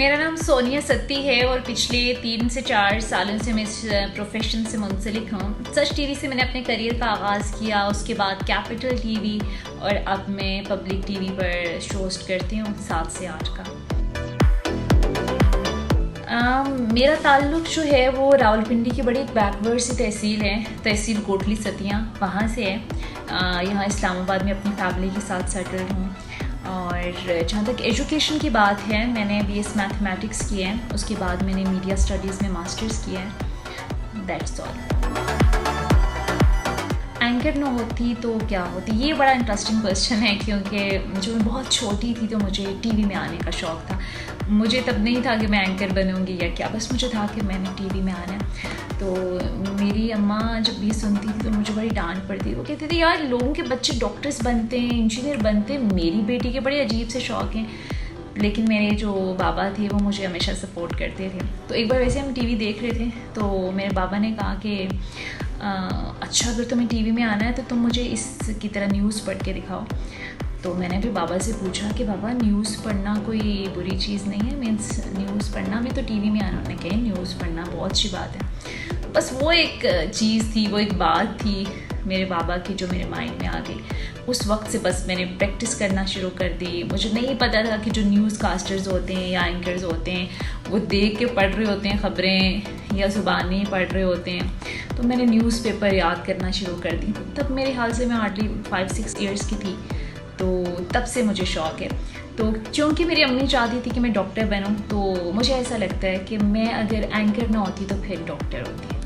मेरा नाम सोनिया सत्ती है और पिछले 3 से 4 सालों से मैं इस प्रोफेशन से मुंसलिक हूँ। सच टीवी से मैंने अपने करियर का आगाज़ किया, उसके बाद कैपिटल टीवी और अब मैं पब्लिक टीवी पर होस्ट करती हूँ 7 से 8 का। मेरा ताल्लुक़ जो है वो रावलपिंडी की बड़ी एक बैकवर्ड सी तहसील है, तहसील कोटली सतियाँ, वहाँ से है। यहाँ इस्लामाबाद में अपनी फैमिली के साथ सेटल्ड हूँ। और जहाँ तक एजुकेशन की बात है, मैंने BS मैथमेटिक्स किया है, उसके बाद मैंने मीडिया स्टडीज़ में मास्टर्स किया है। That's all. एंकर न होती तो क्या होती, ये बड़ा इंटरेस्टिंग क्वेश्चन है, क्योंकि जो मैं बहुत छोटी थी तो मुझे टीवी में आने का शौक़ था। मुझे तब नहीं था कि मैं एंकर बनूंगी या क्या, बस मुझे था कि मैंने टीवी में आना है। तो मेरी अम्मा जब भी सुनती थी तो मुझे बड़ी डांट पड़ती। वो कहती थी यार लोगों के बच्चे डॉक्टर्स बनते हैं, इंजीनियर बनते हैं, मेरी बेटी के बड़े अजीब से शौक़ हैं। लेकिन मेरे जो बाबा थे वो मुझे हमेशा सपोर्ट करते थे। तो एक बार वैसे हम टीवी देख रहे थे तो मेरे बाबा ने कहा कि अच्छा अगर तुम्हें टीवी में आना है तो तुम मुझे इसकी तरह न्यूज़ पढ़ के दिखाओ। तो मैंने भी बाबा से पूछा कि बाबा न्यूज़ पढ़ना कोई बुरी चीज़ नहीं है, मीन्स न्यूज़ पढ़ना भी तो टीवी में आना। उन्होंने कहा न्यूज़ पढ़ना बहुत अच्छी बात है। बस वो एक चीज़ थी, वो एक बात थी मेरे बाबा की जो मेरे माइंड में आ गई। उस वक्त से बस मैंने प्रैक्टिस करना शुरू कर दी। मुझे नहीं पता था कि जो न्यूज़ कास्टर्स होते हैं या एंकर्स होते हैं वो देख के पढ़ रहे होते हैं ख़बरें या ज़ुबानी पढ़ रहे होते हैं। तो मैंने न्यूज़पेपर याद करना शुरू कर दी। तब मेरे ख्याल से मैं हार्डली 5-6 ईयर्स की थी, तो तब से मुझे शौक़ है। तो क्योंकि मेरी अम्मी चाहती थी कि मैं डॉक्टर बनूं, तो मुझे ऐसा लगता है कि मैं अगर एंकर ना होती तो फिर डॉक्टर होती।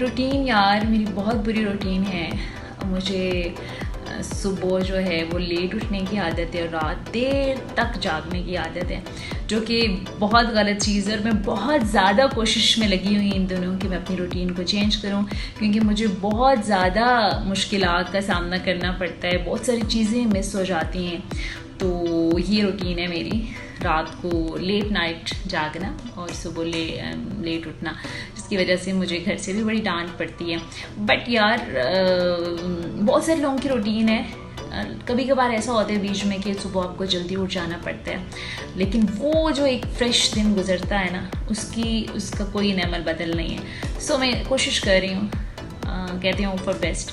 रूटीन यार मेरी बहुत बुरी रूटीन है। मुझे सुबह जो है वो लेट उठने की आदत है और रात देर तक जागने की आदत है, जो कि बहुत गलत चीज़ है। और मैं बहुत ज़्यादा कोशिश में लगी हुई इन दिनों कि मैं अपनी रूटीन को चेंज करूं, क्योंकि मुझे बहुत ज़्यादा मुश्किलात का सामना करना पड़ता है, बहुत सारी चीज़ें मिस हो जाती हैं। तो ये रूटीन है मेरी, रात को लेट नाइट जागना और सुबह लेट उठना, जिसकी वजह से मुझे घर से भी बड़ी डांट पड़ती है। बट यार बहुत सारे लोगों की रूटीन है। कभी कभार ऐसा होता है बीच में कि सुबह आपको जल्दी उठ जाना पड़ता है, लेकिन वो जो एक फ्रेश दिन गुजरता है ना, उसका कोई नमल बदल नहीं है। सो मैं कोशिश कर रही हूँ, कहते हैं फॉर बेस्ट,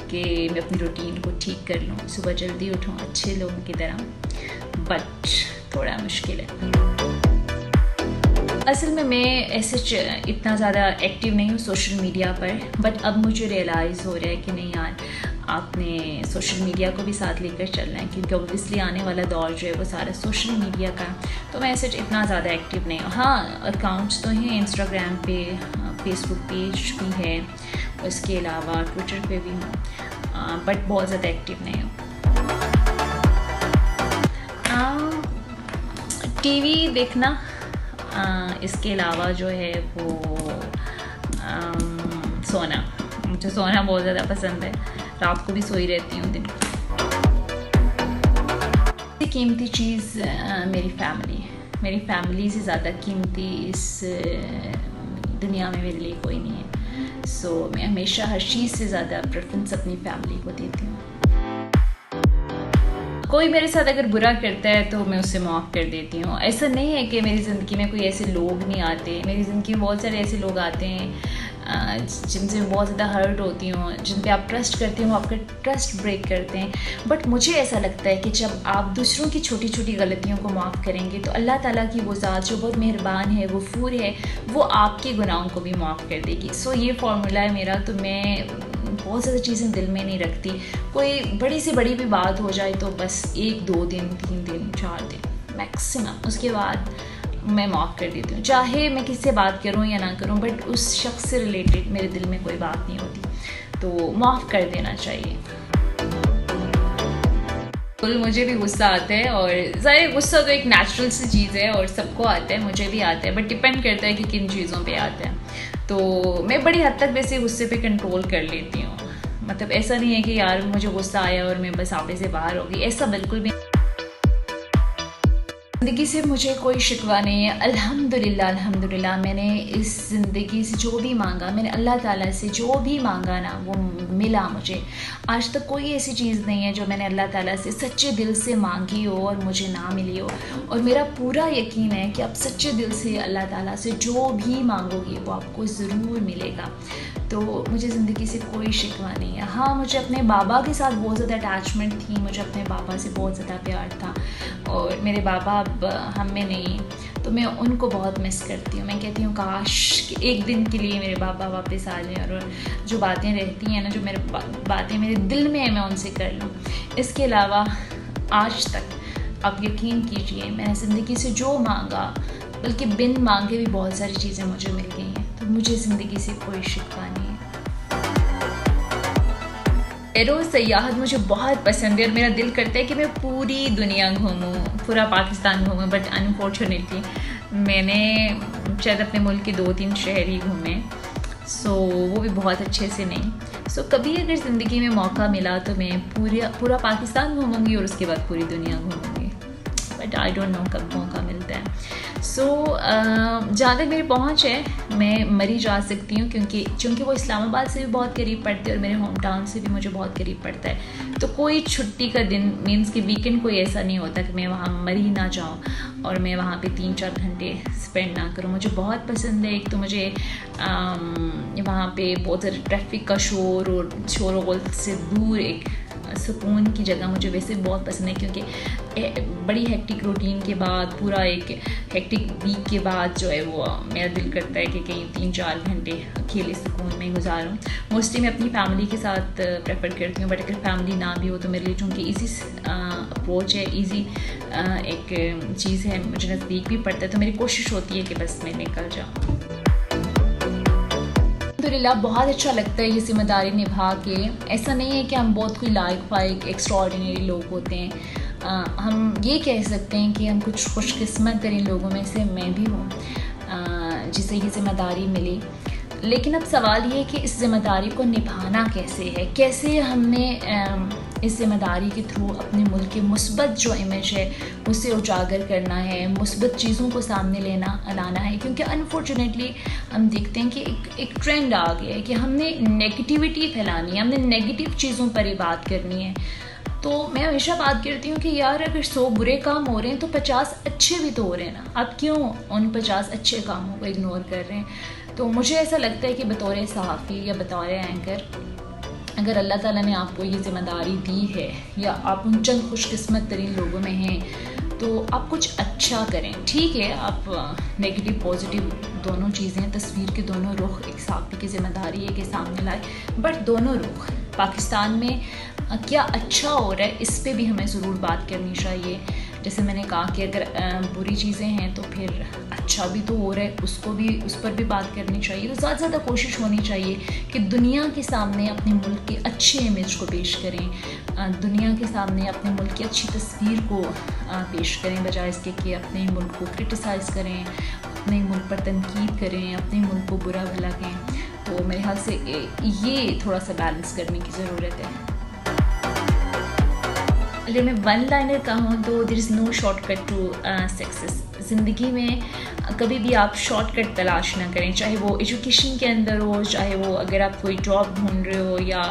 कि मैं अपनी रूटीन को ठीक कर लूँ, सुबह जल्दी उठूँ अच्छे लोगों की तरह। बट थोड़ा मुश्किल है। असल में मैं ऐसे इतना ज़्यादा एक्टिव नहीं हूँ सोशल मीडिया पर, बट अब मुझे रियलाइज़ हो रहा है कि नहीं यार, आपने सोशल मीडिया को भी साथ लेकर चलना है, क्योंकि ऑब्वियसली आने वाला दौर जो है वो सारा सोशल मीडिया का। तो मैं ऐसे इतना ज़्यादा एक्टिव नहीं हूँ। हाँ, अकाउंट्स तो हैं इंस्टाग्राम पे, फेसबुक पेज भी है, उसके अलावा ट्विटर पे भी हूँ, बट बहुत ज़्यादा एक्टिव नहीं हूँ। टीवी देखना, इसके अलावा जो है वो सोना, मुझे सोना बहुत ज़्यादा पसंद है। रात को भी सोई रहती हूँ, दिन को। कीमती चीज़ मेरी फैमिली से ज़्यादा कीमती इस दुनिया में मेरे लिए कोई नहीं है। सो मैं हमेशा हर चीज़ से ज़्यादा प्रेफरेंस अपनी फैमिली को देती हूँ। कोई मेरे साथ अगर बुरा करता है तो मैं उसे माफ़ कर देती हूँ। ऐसा नहीं है कि मेरी ज़िंदगी में कोई ऐसे लोग नहीं आते, मेरी ज़िंदगी में बहुत सारे ऐसे लोग आते हैं जिनसे बहुत ज़्यादा हर्ट होती हूँ, जिन पे आप ट्रस्ट करते हो, आपका ट्रस्ट ब्रेक करते हैं। बट मुझे ऐसा लगता है कि जब आप दूसरों की छोटी छोटी गलतियों को माफ़ करेंगे तो अल्लाह ताला की वो ज़ात जो बहुत मेहरबान है, वो गफूर है, वो आपके गुनाहों को भी माफ़ कर देगी। सो ये फार्मूला है मेरा। तो मैं बहुत ज़्यादा चीज़ें दिल में नहीं रखती। कोई बड़ी से बड़ी भी बात हो जाए तो बस 1-2 दिन, 3 दिन, 4 दिन मैक्सिमम, उसके बाद मैं माफ़ कर देती हूँ। चाहे मैं किससे बात करूँ या ना करूँ, बट उस शख्स से रिलेटेड मेरे दिल में कोई बात नहीं होती, तो माफ़ कर देना चाहिए। मुझे भी गुस्सा आता है, और ज़ाहिर गुस्सा तो एक नेचुरल सी चीज़ है और सबको आता है, मुझे भी आता है, बट डिपेंड करता है कि किन चीज़ों पे आता है। तो मैं बड़ी हद तक वैसे गुस्से पे कंट्रोल कर लेती हूँ। मतलब ऐसा नहीं है कि यार मुझे गुस्सा आया और मैं बस आपे से बाहर हो गई, ऐसा बिल्कुल भी ज़िंदगी से मुझे कोई शिकवा नहीं है, अल्हम्दुलिल्लाह अल्हम्दुलिल्लाह। मैंने इस ज़िंदगी से जो भी मांगा, मैंने अल्लाह ताला से जो भी मांगा ना, वो मिला मुझे। आज तक कोई ऐसी चीज़ नहीं है जो मैंने अल्लाह ताला से सच्चे दिल से मांगी हो और मुझे ना मिली हो। और मेरा पूरा यकीन है कि आप सच्चे दिल से अल्लाह ताला से जो भी मांगोगे वो आपको ज़रूर मिलेगा। तो मुझे ज़िंदगी से कोई शिकवा नहीं है। हाँ, मुझे अपने बाबा के साथ बहुत ज़्यादा अटैचमेंट थी, मुझे अपने बाबा से बहुत ज़्यादा प्यार था। और मेरे बाबा अब हम में नहीं, तो मैं उनको बहुत मिस करती हूँ। मैं कहती हूँ काश कि एक दिन के लिए मेरे बाबा वापस आ जाएं और जो बातें रहती हैं ना, जो मेरे बातें मेरे दिल में है, मैं उनसे कर लूँ। इसके अलावा आज तक आप यकीन कीजिए, मैंने ज़िंदगी से जो मांगा, बल्कि बिन मांगे भी बहुत सारी चीज़ें मुझे मिल गई हैं। तो मुझे ज़िंदगी से कोई शिकवा नहीं है। रोज़ सयाहत मुझे बहुत पसंद है और मेरा दिल करता है कि मैं पूरी दुनिया घूमूँ, पूरा पाकिस्तान घूमूँ। बट अनफॉर्चुनेटली मैंने शायद अपने मुल्क के 2-3 शहर ही घूमे, सो वो भी बहुत अच्छे से नहीं। सो कभी अगर ज़िंदगी में मौका मिला तो मैं पूरा पाकिस्तान घूमूँगी और उसके बाद पूरी दुनिया घूमूँगी। बट आई डोंट नो कब मौका मिलता है। सो जहाँ तक मेरी पहुँच है, मैं मरी जा सकती हूँ, क्योंकि वो इस्लामाबाद से भी बहुत करीब पड़ते हैं और मेरे होम टाउन से भी मुझे बहुत करीब पड़ता है। तो कोई छुट्टी का दिन मीन्स कि वीकेंड कोई ऐसा नहीं होता कि मैं वहाँ मरी ना जाऊँ और मैं वहाँ पे 3-4 घंटे स्पेंड ना करूँ। मुझे बहुत पसंद है। एक तो मुझे वहाँ पे बहुत ज़्यादा ट्रैफिक का शोर और शोर से दूर एक सुकून की जगह मुझे वैसे बहुत पसंद है, क्योंकि बड़ी हेक्टिक रूटीन के बाद, पूरा एक हेक्टिक वीक के बाद जो है वो मेरा दिल करता है कि कहीं 3-4 घंटे अकेले सुकून में गुजारूँ। मोस्टली मैं अपनी फैमिली के साथ प्रेफर करती हूँ, बट अगर फैमिली ना भी हो तो मेरे लिए चूँकि ईजी अप्रोच है, ईजी एक चीज़ है, मुझे नज़दीक भी पड़ता है, तो मेरी कोशिश होती है कि बस मैं निकल जाऊँ। अल्हम्दुलिल्लाह बहुत अच्छा लगता है ये जिम्मेदारी निभा के। ऐसा नहीं है कि हम बहुत कोई लायक फाइक एक्स्ट्राऑर्डिनरी लोग होते हैं। हम ये कह सकते हैं कि हम कुछ खुशकिस्मत तरीन लोगों में से मैं भी हूँ जिसे ये जिम्मेदारी मिली। लेकिन अब सवाल ये है कि इस जिम्मेदारी को निभाना कैसे है, कैसे हमने इस जिम्मेदारी के थ्रू अपने मुल्क के मुस्बत जो इमेज है उसे उजागर करना है, मुस्बत चीज़ों को सामने लाना है। क्योंकि अनफॉर्चुनेटली हम देखते हैं कि एक ट्रेंड आ गया है कि हमने नेगेटिविटी फैलानी है, हमने नेगेटिव चीज़ों पर ही बात करनी है। तो मैं हमेशा बात करती हूँ कि यार अगर 100 बुरे काम हो रहे हैं तो 50 अच्छे भी तो हो रहे हैं ना, आप क्यों उन 50 अच्छे कामों को इग्नोर कर रहे हैं। तो मुझे ऐसा लगता है कि बतौर सहाफ़ी या बतौर एंकर, अगर अल्लाह ताला ने आपको ये ज़िम्मेदारी दी है या आप उन चंद खुशकिस्मत तरीन लोगों में हैं, तो आप कुछ अच्छा करें। ठीक है, आप नेगेटिव पॉजिटिव दोनों चीज़ें, तस्वीर के दोनों रुख एक सहाफ़ी की ज़िम्मेदारी है कि सामने लाए, बट दोनों रुख पाकिस्तान में क्या अच्छा हो रहा है इस पे भी हमें ज़रूर बात करनी चाहिए। जैसे मैंने कहा कि अगर बुरी चीज़ें हैं तो फिर अच्छा भी तो हो रहा है, उस पर भी बात करनी चाहिए। तो ज़्यादा से ज़्यादा कोशिश होनी चाहिए कि दुनिया के सामने अपने मुल्क के अच्छे इमेज को पेश करें, दुनिया के सामने अपने मुल्क की अच्छी तस्वीर को पेश करें, बजाय इसके कि अपने मुल्क को क्रिटिसाइज़ करें, अपने मुल्क पर तनकीद करें, अपने मुल्क को बुरा भला कहें। तो मेरे ख्याल से ये थोड़ा सा बैलेंस करने की ज़रूरत है। अगर मैं वन लाइनर कहूँ तो there is no shortcut to success. ज़िंदगी में कभी भी आप शॉर्टकट तलाश ना करें, चाहे वो एजुकेशन के अंदर हो, चाहे वो अगर आप कोई जॉब ढूंढ रहे हो या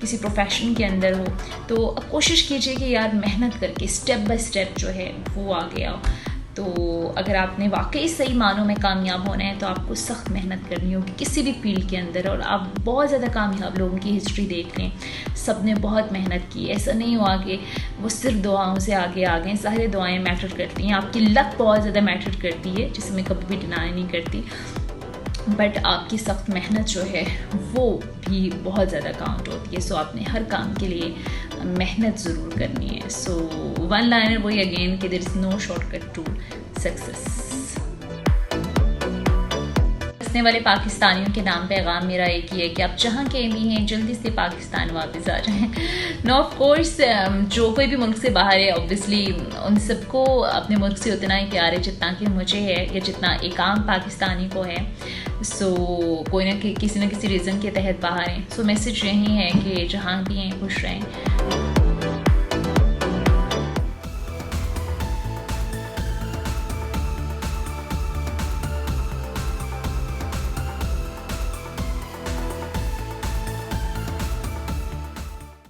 किसी प्रोफेशन के अंदर हो, तो अब कोशिश कीजिए कि यार मेहनत करके स्टेप बाय स्टेप जो है वो आगे आओ। तो अगर आपने वाकई सही मानों में कामयाब होना है तो आपको सख्त मेहनत करनी होगी किसी भी फील्ड के अंदर। और आप बहुत ज़्यादा कामयाब लोगों की हिस्ट्री देख लें, सब ने बहुत मेहनत की। ऐसा नहीं हुआ कि वो सिर्फ दुआओं से आगे आ गए, सारी दुआएं मैटर करती हैं, आपकी लक बहुत ज़्यादा मैटर करती है, जिसे मैं कभी भी डिनाई नहीं करती, बट आपकी सख्त मेहनत जो है वो भी बहुत ज़्यादा काउंट होती है। सो आपने हर काम के लिए मेहनत ज़रूर करनी है। सो वन लाइनर वही अगेन कि there is no shortcut to success. बसने वाले पाकिस्तानियों के नाम पैगाम मेरा एक ही है कि आप जहाँ के भी हैं जल्दी से पाकिस्तान वापस आ जाएं। नो ऑफ कोर्स जो कोई भी मुल्क से बाहर है ऑब्वियसली उन सबको अपने मुल्क से उतना ही प्यार है जितना कि मुझे है या जितना एक आम पाकिस्तानी को है। सो कोई ना किसी रीज़न के तहत बाहर हैं। सो मैसेज यही है कि जहाँ भी हैं खुश रहें।